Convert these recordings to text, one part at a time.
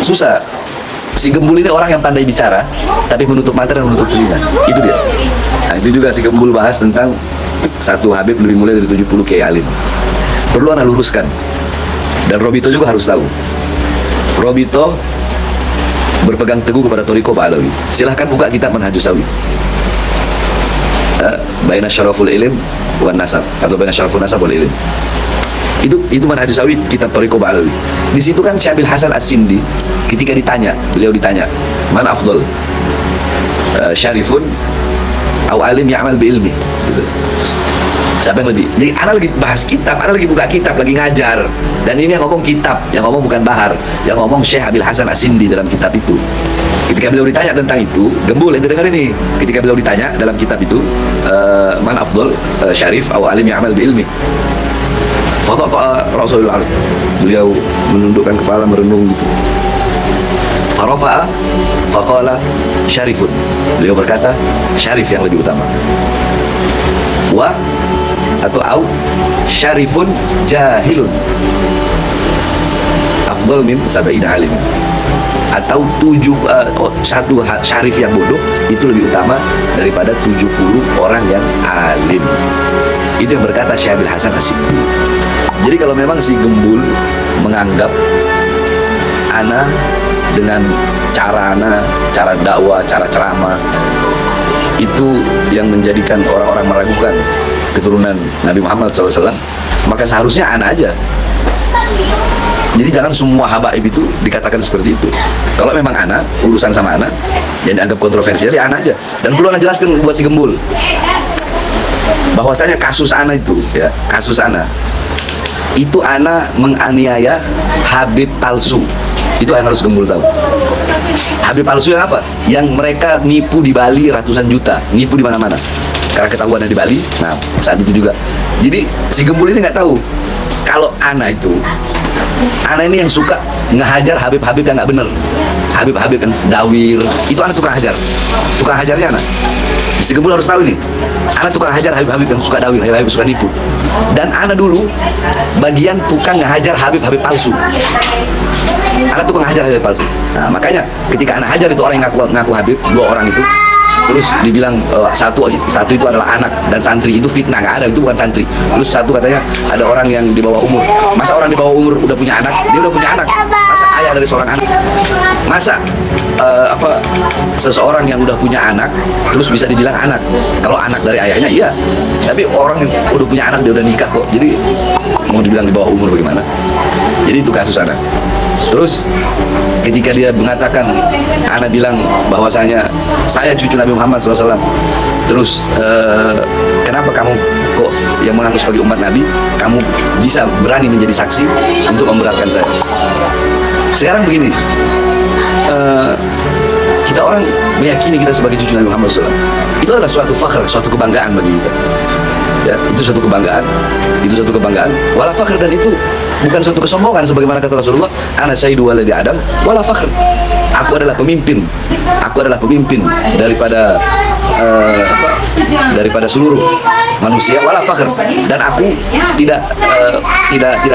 Susah. Si Gembul ini orang yang pandai bicara, tapi menutup mata dan menutup telinga. Itu dia. Nah, itu juga si Gembul bahas tentang satu Habib lebih mulia dari 70 kiai alim. Perlu anda luruskan. Dan Robito juga harus tahu. Robito berpegang teguh kepada Thariqah Ba'alawi. Silahkan buka kitab Manhajus Sawi. Baina Syaraful Ilim wan Nasab, atau Baina Syaraful Nasab wal Ilim. Itu Manhajus Sawi, kitab Thariqah Ba'alawi. Di situ kan Syabil Hasan As-Sindi ketika beliau ditanya, "Man afdal? Syarifun au alim ya'mal bi ilmi?" Gitu. Siapa yang lebih? Jadi ana lagi bahas kitab, ana lagi buka kitab, lagi ngajar. Dan ini yang ngomong kitab, yang ngomong bukan Bahar, yang ngomong Syekh Abil Hasan As-Sindi dalam kitab itu. Ketika beliau ditanya tentang itu, Gembul yang dengar ini. Ketika beliau ditanya dalam kitab itu, "Man afdal? Syarif au alim ya'mal bi ilmi?" Fatata Rasulullah, beliau menundukkan kepala merenung gitu. Farafa'a faqala syarifun, beliau berkata syarif yang lebih utama. Wa atau au syarifun jahilun afdal min sab'ina alim, atau satu syarif yang bodoh itu lebih utama daripada 70 orang yang alim. Itu yang berkata Syekh Abil Hasan As-Sindi. Jadi kalau memang si Gembul menganggap ana dengan cara dakwah, cara ceramah itu yang menjadikan orang-orang meragukan keturunan Nabi Muhammad SAW, maka seharusnya ana aja. Jadi jangan semua habaib itu dikatakan seperti itu. Kalau memang ana, urusan sama ana yang dianggap kontroversial, ya ana aja. Dan perlu ana jelaskan buat si Gembul bahwasanya kasus ana itu, ya, kasus ana itu ana menganiaya Habib palsu. Itu yang harus Gembul tahu. Habib palsu yang apa? Yang mereka nipu di Bali ratusan juta, nipu di mana-mana. Karena ketahuan di Bali, nah saat itu juga. Jadi si Gembul ini nggak tahu kalau ana ini yang suka ngehajar Habib-Habib yang nggak bener, Habib-Habib yang dawir. Itu ana tukang hajar, tukang hajarnya ana. Si Gembul harus tahu ini. Ana tukang hajar Habib-Habib yang suka dawir, Habib-Habib suka nipu. Dan ana dulu bagian tukang ngehajar Habib-Habib palsu. Ana tukang hajar Habib palsu. Nah, makanya ketika ana hajar itu orang yang ngaku Habib, 2 orang itu, terus dibilang satu itu adalah anak dan santri, itu fitnah, nggak ada, itu bukan santri. Terus satu katanya ada orang yang di bawah umur. Masa orang di bawah umur udah punya anak? Dia udah punya anak. Masa ayah dari seorang anak? Masa seseorang yang udah punya anak terus bisa dibilang anak? Kalau anak dari ayahnya iya, tapi orang yang udah punya anak, dia udah nikah kok, jadi mau dibilang di bawah umur bagaimana? Jadi itu kasus anak. Terus ketika dia mengatakan, ana bilang bahwasanya saya cucu Nabi Muhammad SAW, terus kenapa kamu kok yang mengaku sebagai umat Nabi, kamu bisa berani menjadi saksi untuk memberatkan saya? Sekarang begini, kita orang meyakini kita sebagai cucu Nabi Muhammad SAW, itu adalah suatu fakhr, suatu kebanggaan bagi kita. Ya, itu suatu kebanggaan, wala fakhr, dan itu bukan suatu kesombongan sebagaimana kata Rasulullah, ana sayyidu waladi Adam wala fakhr. Aku adalah pemimpin daripada seluruh manusia, wala fakhr, dan aku tidak,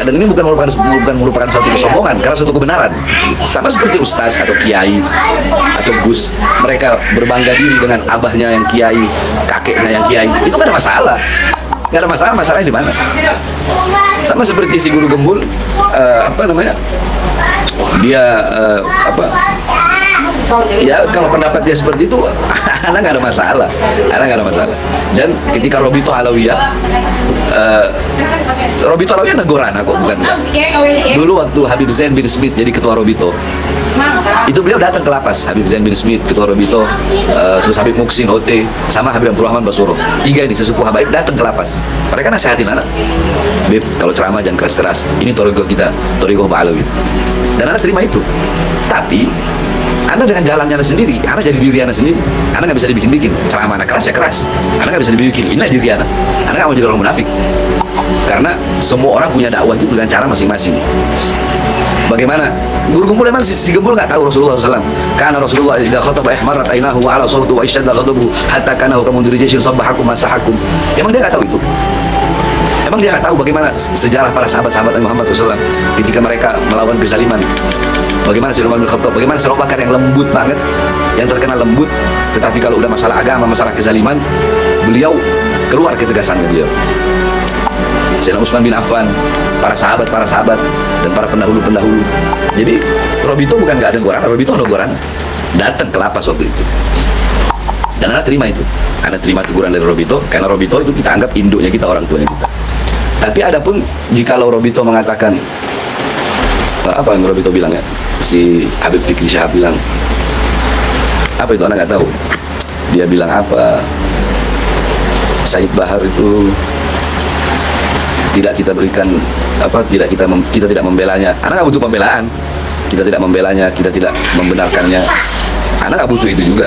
dan ini bukan merupakan suatu kesombongan, karena suatu kebenaran. Sama seperti ustadz atau kiai atau gus, mereka berbangga diri dengan abahnya yang kiai, kakeknya yang kiai, itu nggak ada masalah. Nggak ada masalah, masalahnya di mana? Sama seperti si guru Gembul, dia ya kalau pendapat dia seperti itu, anak nggak ada masalah, Dan ketika Robito Alawiyah, Robito Alawiyah negoran kok, bukan? Dulu waktu Habib Zain bin Smith jadi ketua Robito, itu beliau datang ke lapas. Habib Zain bin Smith ketua Robito, terus Habib Muksin OT, sama Habib Abdurrahman Basuro, 3 ini sesepuh habaib datang ke lapas. Mereka nasihatin anak, Beb, kalau ceramah jangan keras-keras, ini Thariqah kita, Thariqah Ba'alawi. Dan anak terima itu. Tapi Anda dengan jalannya sendiri, Anda jadi diri Anda sendiri. Anda nggak bisa dibikin-bikin. Ceramah anak keras ya keras. Anda nggak bisa dibikin. Inilah diri Anda. Anda nggak mau jadi orang munafik. Karena semua orang punya dakwah itu dengan cara masing-masing. Bagaimana? Guru Gembul memang si Gembul nggak tahu Rasulullah SAW. Karena Rasulullah idza khataba ihmarat ainahu wa ala sawtu wa ishadda ghadabuhu hatta kana hukamun dirijin sabbahakum masahakum. Emang dia nggak tahu itu? Emang dia nggak tahu bagaimana sejarah para sahabat-sahabat Nabi Muhammad SAW ketika mereka melawan kezaliman? bagaimana Sayyidina Umar bin Khattab, bagaimana Sayyidina Abu Bakar yang lembut banget, yang terkenal lembut, tetapi kalau udah masalah agama, masalah kezaliman, beliau keluar ketegasannya beliau. Sayyidina Utsman bin Affan, para sahabat dan para pendahulu. Jadi Robito bukan nggak ada goran, Robito ada goran, datang ke lapas waktu itu. Dan anak terima itu, anak terima teguran dari Robito, karena Robito itu kita anggap induknya kita, orang tuanya kita. Tapi adapun jikalau Robito mengatakan apa yang Robito bilang ya, si Habib Fikri Syahab bilang apa itu, anak nggak tahu. Dia bilang apa, Said Bahar itu tidak kita berikan apa, kita tidak membelanya. Anak nggak butuh pembelaan, kita tidak membelanya, kita tidak membenarkannya. Anak nggak butuh itu juga.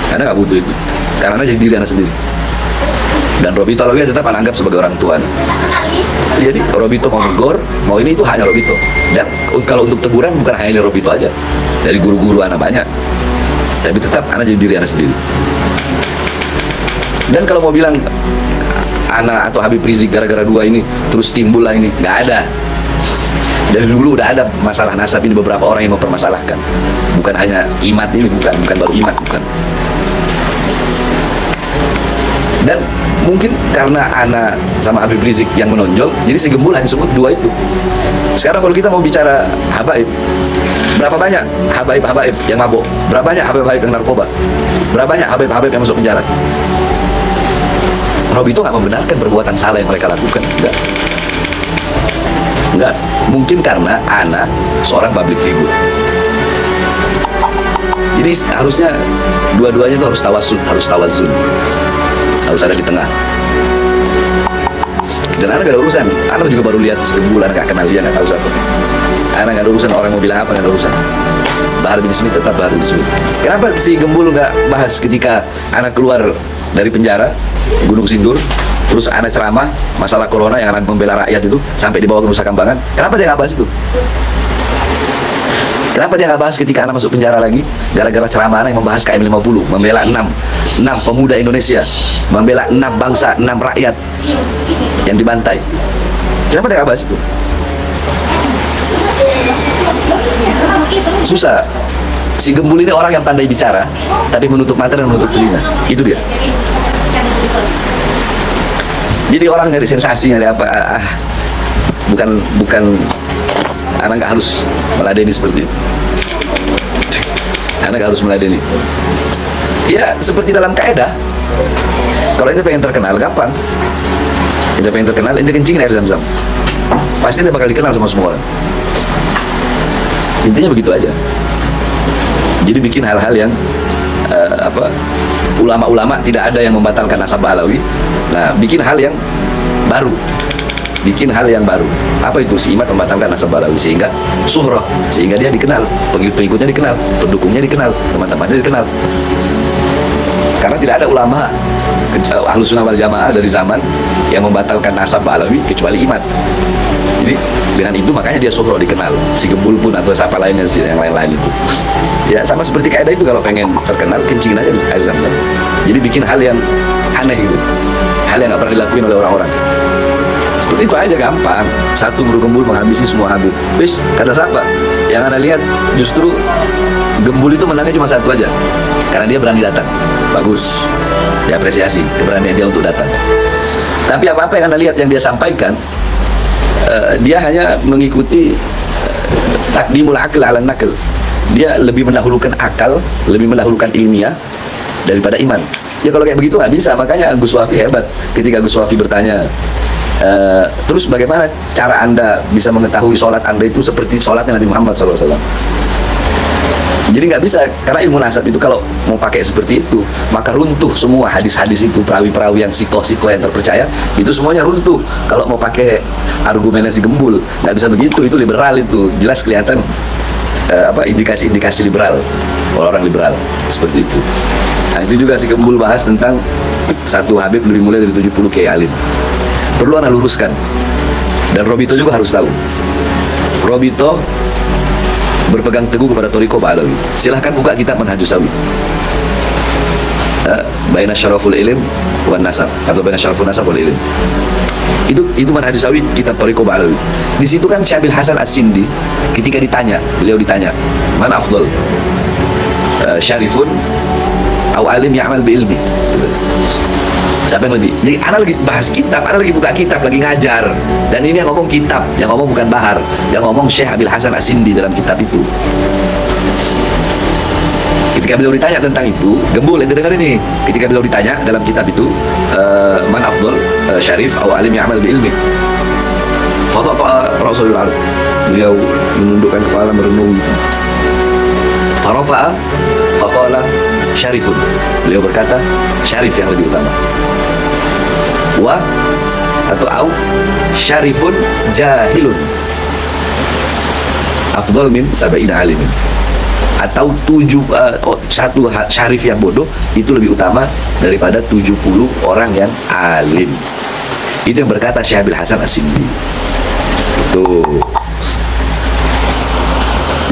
Anak nggak butuh itu, karena anak jadi diri anak sendiri. Dan Robito Alawiyah tetap anak anggap sebagai orang tua. Jadi Robito mau tegur, mau ini, itu hanya Robito. Dan kalau untuk teguran bukan hanya dari Robito aja, dari guru-guru anak banyak. Tapi tetap anak jadi diri anak sendiri. Dan kalau mau bilang anak atau Habib Rizik gara-gara dua ini terus timbul lah ini, nggak ada. Dari dulu udah ada masalah nasab ini, beberapa orang yang mempermasalahkan. Bukan hanya Imat ini, bukan baru Imat, bukan. Dan mungkin karena Ana sama Habib Rizik yang menonjol, jadi si Gembul hanya sebut dua itu. Sekarang kalau kita mau bicara habaib, berapa banyak habaib yang mabuk? Berapa banyak habaib yang narkoba? Berapa banyak habaib yang masuk penjara? Robito nggak membenarkan perbuatan salah yang mereka lakukan, enggak. Mungkin karena Ana seorang public figure. Jadi harusnya dua-duanya itu harus tawazun, harus ada di tengah. Dan anak gak ada urusan, anak juga baru lihat sebulan, gak kenal dia, gak tahu siapa. Anak gak ada urusan orang mau bilang apa, gak ada urusan. Bahar bin Smith tetap Bahar bin Smith. Kenapa si Gembul gak bahas ketika anak keluar dari penjara Gunung Sindur, terus anak ceramah masalah corona yang anak membela rakyat itu sampai dibawa ke Nusa Kambangan? Kenapa dia gak bahas itu? Kenapa dia nggak bahas ketika anak masuk penjara lagi gara-gara ceramah anak yang membahas KM 50, membela 6 pemuda Indonesia, membela 6 bangsa, 6 rakyat yang dibantai? Kenapa dia nggak bahas itu? Susah. Si Gembul ini orang yang pandai bicara tapi menutup mata dan menutup telinga. Itu dia. Jadi orang nyari sensasi, nyari apa? Bukan anak nggak harus meladeni seperti itu. Anak nggak harus meladeni. Ya seperti dalam kaidah, kalau ente pengen terkenal gampang. Ente pengen terkenal, ente kencingin air zam-zam, pasti ente bakal dikenal sama semua orang. Intinya begitu aja. Jadi bikin hal-hal yang ulama-ulama tidak ada yang membatalkan nasabah Alawi. Nah, bikin hal yang baru. Apa itu? Si Imat membatalkan nasabah Alawi sehingga suhroh, sehingga dia dikenal, pengikut-pengikutnya dikenal, pendukungnya dikenal, teman-temannya dikenal. Karena tidak ada ulama Ahlus Sunnah wal Jamaah dari zaman yang membatalkan nasabah Alawi kecuali Imat. Jadi dengan itu makanya dia suhroh, dikenal. Si Gembul pun atau siapa lainnya, yang lain-lain itu. Ya sama seperti kaidah itu, kalau pengen terkenal kencingin aja air zam-zam. Jadi bikin hal yang aneh gitu, hal yang nggak pernah dilakuin oleh orang-orang. Seperti itu aja, gampang. Satu guru Gembul menghabisi semua Habib. Bis, kata siapa? Yang Anda lihat justru Gembul itu menangnya cuma satu aja, karena dia berani datang. Bagus, diapresiasi keberanian dia untuk datang. Tapi apa-apa yang Anda lihat yang dia sampaikan, dia hanya mengikuti takdimul akal ala nakal. Dia lebih mendahulukan akal, lebih mendahulukan ilmiah daripada iman. Ya kalau kayak begitu nggak bisa. Makanya Gus Wafi hebat. Ketika Gus Wafi bertanya, terus bagaimana cara Anda bisa mengetahui sholat Anda itu seperti sholatnya Nabi Muhammad SAW? Jadi nggak bisa, karena ilmu nasab itu kalau mau pakai seperti itu, maka runtuh semua hadis-hadis itu, perawi-perawi yang sikoh-sikoh yang terpercaya, itu semuanya runtuh. Kalau mau pakai argumennya si Gembul, nggak bisa begitu, itu liberal itu. Jelas kelihatan indikasi-indikasi liberal, orang liberal, seperti itu. Nah itu juga si Gembul bahas tentang satu Habib lebih mulia dari 70 kiai alim. Perlu Anda luruskan. Dan Robito juga harus tahu. Robito berpegang teguh kepada Thariqah Ba'alawi. Silahkan buka kitab Manhajus Sawi. Baina syaraful ilim wan nasab, atau baina syaraful nasab wal ilim. Itu manhajus sawi, kitab Thariqah Ba'alawi. Di situ kan Syabil Hasan As-Sindi ketika beliau ditanya, man afdal, syarifun au alim ya'mal bi ilmi. Siapa yang lebih? Jadi ana lagi bahas kitab, ana lagi buka kitab, lagi ngajar. Dan ini yang ngomong kitab, yang ngomong bukan Bahar, yang ngomong Syekh Abil Hasan As-Sindi dalam kitab itu. Ketika beliau ditanya tentang itu, gembul, ente dengar ini. Ketika beliau ditanya dalam kitab itu, man afdal, syarif atau alim ya'mal bi ilmi. Fatata Rasulullah, beliau menundukkan kepala merenung itu. Farafa'a faqala syarifun. Beliau berkata, syarif yang lebih utama. Wa atau syarifun jahilun afdal min sab'ina alimin. Atau satu syarif yang bodoh itu lebih utama daripada 70 orang yang alim. Itu yang berkata Syekh Abil Hasan As-Sindi. Tuh.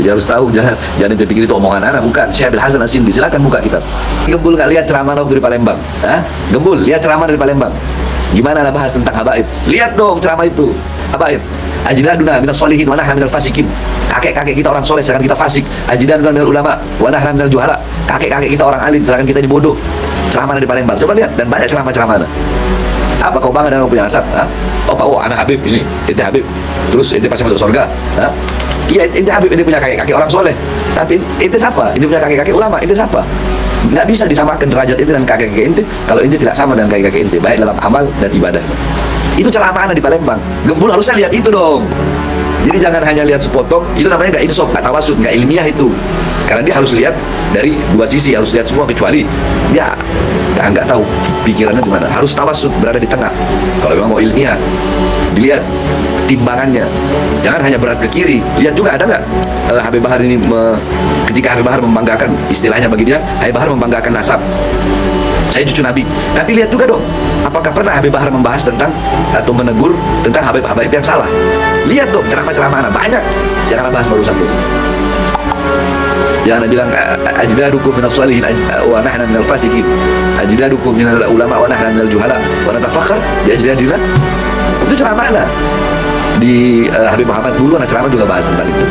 Jadi harus tahu, jangan terpikir itu omongan anak, bukan. Syekh Abil Hasan As-Sindi, silakan buka kitab. Gembul nggak lihat ceramah waktu dari Palembang? Hah? Gembul, lihat ceramah dari Palembang. Gimana Anda bahas tentang habaib? Lihat dong ceramah itu. Habaib. Ajdaduna minas solihin wa nahna minal fasikin. Kakek-kakek kita orang soleh, sedangkan kita fasik. Ajdaduna minal ulama wa nahna minal juhala. Kakek-kakek kita orang alim, sedangkan kita ini bodoh. Ceramah dari Palembang. Coba lihat, dan banyak ceramah-ceramah. Apa kau bangga dengan punya nasab? Oh, anak Habib ini, ente Habib. Terus ente pasti masuk surga. Iya, ente Habib, ente punya kakek-kakek orang soleh. Tapi ente siapa? Ente punya kakek-kakek ulama, ente siapa? Nggak bisa disamakan derajat ente dan kakek-kakek ente kalau ente tidak sama dengan kakek-kakek ente, baik dalam amal dan ibadah. Itu ceramah anak di Palembang. Gembul harusnya lihat itu dong. Jadi jangan hanya lihat sepotong. Itu namanya nggak insaf, nggak tawasud, nggak ilmiah itu. Karena dia harus lihat dari dua sisi, harus lihat semua, kecuali dia nggak tahu pikirannya di mana. Harus tawasud, berada di tengah. Kalau memang mau ilmiah, dilihat timbangannya. Jangan hanya berat ke kiri. Lihat juga ada nggak Habib Bahar ini ketika Habib Bahar membanggakan, istilahnya bagi dia, Habib Bahar membanggakan nasab. Saya cucu Nabi. Tapi lihat juga dong, apakah pernah Habib Bahar membahas tentang atau menegur tentang Habib yang salah? Lihat dong ceramah-ceramah anak banyak yang anak bahas baru satu. Jangan bilang ajdadukum minal shalihin wa nahna minal fasikin. Ajdadukum minal ulama wa nahna minal juhala wa natafakhar bi ajdadina. Itu ceramah anak. Di Habib Muhammad dulu anak ceramah juga bahas tentang itu.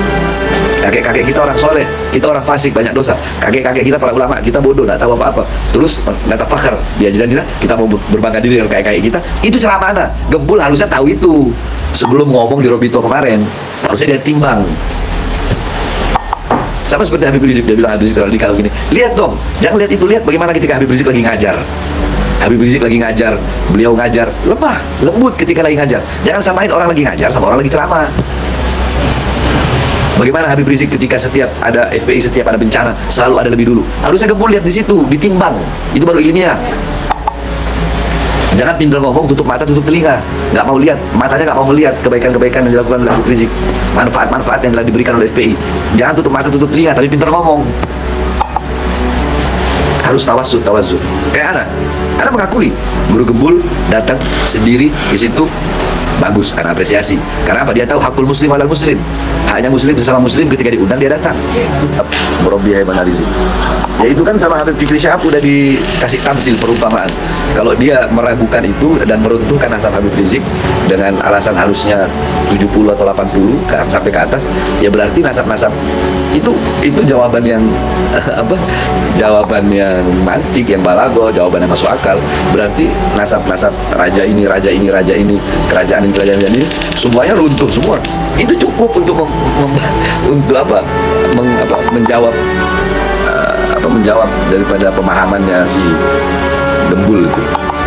Kakek-kakek kita orang soleh, kita orang fasik, banyak dosa. Kakek-kakek kita para ulama, kita bodoh, nggak tahu apa-apa. Terus nggak tafakar, dia jadi kita mau berbangga diri dengan kakek-kakek kita. Itu ceramah mana? Gembul harusnya tahu itu sebelum ngomong di Robito kemarin. Harusnya dia timbang. Sama seperti Habib Rizik, dia bilang Habib Rizik radikal gini. Lihat dong, jangan lihat itu, lihat bagaimana ketika Habib Rizik lagi ngajar. Habib Rizik lagi ngajar, beliau ngajar lemah, lembut ketika lagi ngajar. Jangan samain orang lagi ngajar sama orang lagi ceramah. Bagaimana Habib Rizik ketika setiap ada FPI, setiap ada bencana, selalu ada lebih dulu. Harusnya gembul lihat di situ, ditimbang. Itu baru ilmiah. Jangan pintar ngomong, tutup mata, tutup telinga. Nggak mau lihat, matanya nggak mau melihat kebaikan-kebaikan yang dilakukan oleh Habib Rizik. Manfaat-manfaat yang telah diberikan oleh FPI. Jangan tutup mata, tutup telinga, tapi pintar ngomong. Harus tawasud. Kayak anak mengakui guru gembul datang sendiri di situ. Bagus, anak apresiasi. Karena apa? Dia tahu hakul muslim alal muslim. Haknya muslim sesama muslim, ketika diundang dia datang. Murabbi Hayman Arizi. Ya itu kan sama Habib Fikri Syahab udah dikasih tamsil, perumpamaan. Kalau dia meragukan itu dan meruntuhkan nasab Habib Rizik dengan alasan harusnya 70 atau 80 sampai ke atas, ya berarti nasab-nasab itu jawaban yang jawaban yang mantik, yang balago, jawaban yang masuk akal. Berarti nasab-nasab raja ini, kerajaan ini semuanya runtuh semua. Itu cukup untuk menjawab daripada pemahamannya si Gembul itu.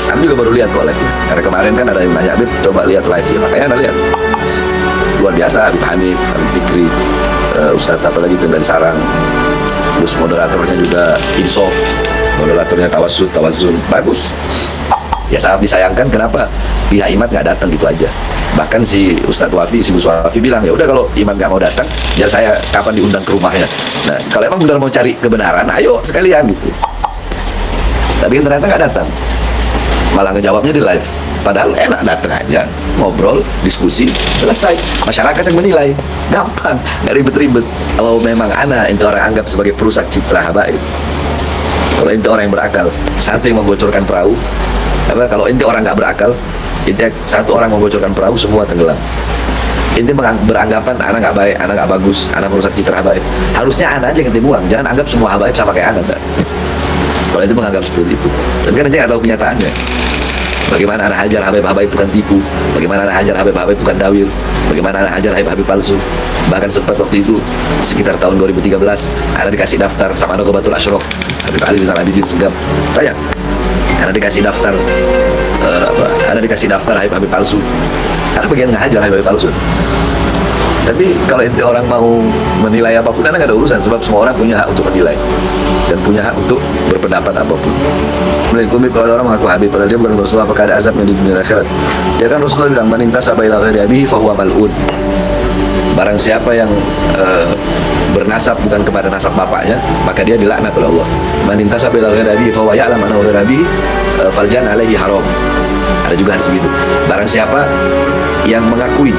Kami juga baru lihat kok live-nya. Karena kemarin kan ada yang nanya, Habib coba lihat live-nya. Makanya Anda lihat. Luar biasa, Habib Hanif, Habib Fikri, Ustadz siapa lagi itu dari Sarang. Terus moderatornya juga Insaf, moderatornya Tawazun. Bagus. Ya sangat disayangkan kenapa pihak Imat nggak datang gitu aja. Bahkan si Ustadz Wafi, si Gus Wafi bilang, ya udah kalau Imat nggak mau datang, biar saya kapan diundang ke rumahnya. Nah kalau emang benar mau cari kebenaran, ayo sekalian gitu. Tapi ternyata nggak datang, malah ngejawabnya di live. Padahal enak, datang aja, ngobrol, diskusi, selesai. Masyarakat yang menilai, gampang, nggak ribet-ribet. Kalau memang ente orang anggap sebagai perusak citra habaib, kalau ente orang yang berakal, satu yang membocorkan perahu. Kalau ente orang nggak berakal, Intinya satu orang membocorkan perahu, semua tenggelam. Intinya beranggapan anak nggak baik, anak nggak bagus, anak merusak citra habaib. Harusnya anak aja yang dibuang, jangan anggap semua habaib sama kayak anak. Kalau itu menganggap seperti itu, tapi kan nanti nggak tahu kenyataannya. Bagaimana anak hajar habaib-habaib itu kan tipu, bagaimana anak hajar habaib-habaib itu kan dawir, bagaimana anak hajar habaib-habaib palsu. Bahkan sempat waktu itu sekitar tahun 2013 ada dikasih daftar sama Nogobatul Ashraf Habib Ali Zainal Abidin Segaf, tanya, ada dikasih daftar ada dikasih daftar Habib palsu, karena bagian ngajar Habib palsu. Tapi kalau itu orang mau menilai apapun, karena nggak ada urusan, sebab semua orang punya hak untuk menilai dan punya hak untuk berpendapat apapun. Kemudian kalau orang mengaku Habib padahal dia bukan Rasulullah, apakah ada azabnya di dunia akhirat? Dia kan Rasulullah bilang, man intasaba ila ghairi abihi fahuwa mal'un. Barang siapa yang bernasab bukan kepada nasab bapaknya, maka dia dilaknat oleh Allah. Man intasaba ila ghairi abihi fahuwa ya'lam annahu ghairi abihi faljan alaihi haram. Ada juga harus begitu. Barang siapa yang mengakui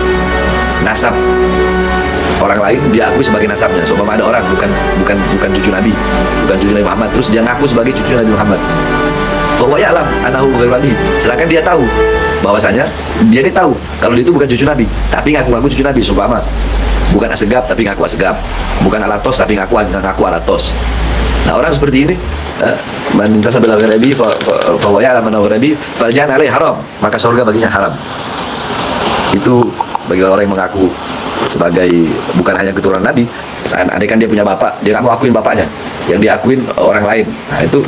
nasab orang lain, dia akui sebagai nasabnya. So, ada orang bukan cucu Nabi, bukan cucu Nabi Muhammad, terus dia ngaku sebagai cucu Nabi Muhammad. Fahuwa ya'lam annahu ghairu abihi. Sedangkan dia tahu bahwasanya dia ini tahu kalau dia itu bukan cucu Nabi, tapi ngaku-ngaku cucu Nabi. Supaya bukan Asegab tapi ngaku Asegab, bukan Alatos tapi ngaku Alatos. Nah, orang seperti ini, man intasaba ila ghairi abihi fahuwa ya'lam annahu ghairu abihi faljan alaihi haram, maka surga baginya haram. Itu bagi orang yang mengaku sebagai bukan hanya keturunan Nabi. Andai kan dia punya bapak, dia nggak mau akuin bapaknya, yang diakuin orang lain. Nah, itu